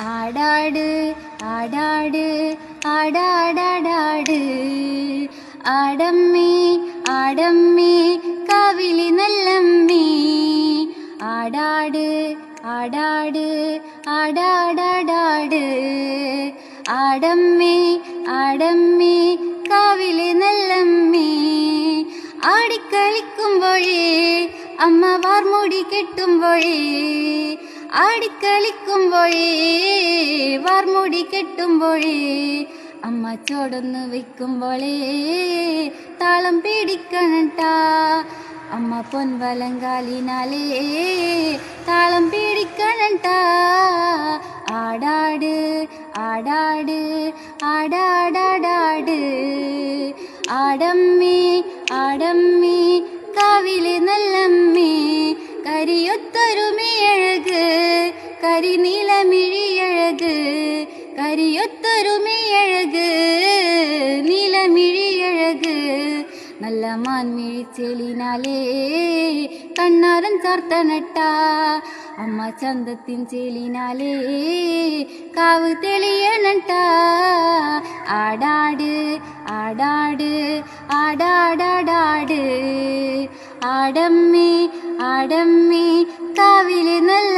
ആടാട് ആടാട് ആടാടാടാട് ആടമ്മേ ആടമ്മേ കാവിലി നല്ലമ്മേ ആടാട് ആടാട് ആടാടാടാട് ആടമ്മേ ആടമ്മേ കാവിലി നല്ലമ്മേ ആടിക്കളിക്കുമ്പോഴേ അമ്മ വാർമുടി കെട്ടുമ്പോഴേ ആടിക്കളിക്കുമ്പോഴേ വാർമുടി കെട്ടുമ്പോഴേ അമ്മ ചോടൊന്ന് വയ്ക്കുമ്പോഴേ താളം പിടിക്കണട്ടാ അമ്മ പൊൻവലങ്കാലിനാലേ താളം പിടിക്കണട്ടാ ആടാട് ആടാട് ആടാടാടാട് ആടമ്മേ ആടമ്മേ കാവിലെ നല്ലമ്മേ കരിയൊത്തൊരുമയഴക് കരിനീലമിഴിയഴക് കരിയൊത്തൊരുമയഴക് നീലമിഴിയഴക് നല്ല മാൻമിഴിച്ചേലിനാലേ കണ്ണാരൻ ചാർത്തനട്ടാ അമ്മ ചന്തത്തിൻ ചേലിനാലേ കാവ് തെളിയണട്ടാ ആടാട് ആടാട് ആടാടാടാട് ആടമ്മേ ആടമ്മേ കാവിലെ നല്ല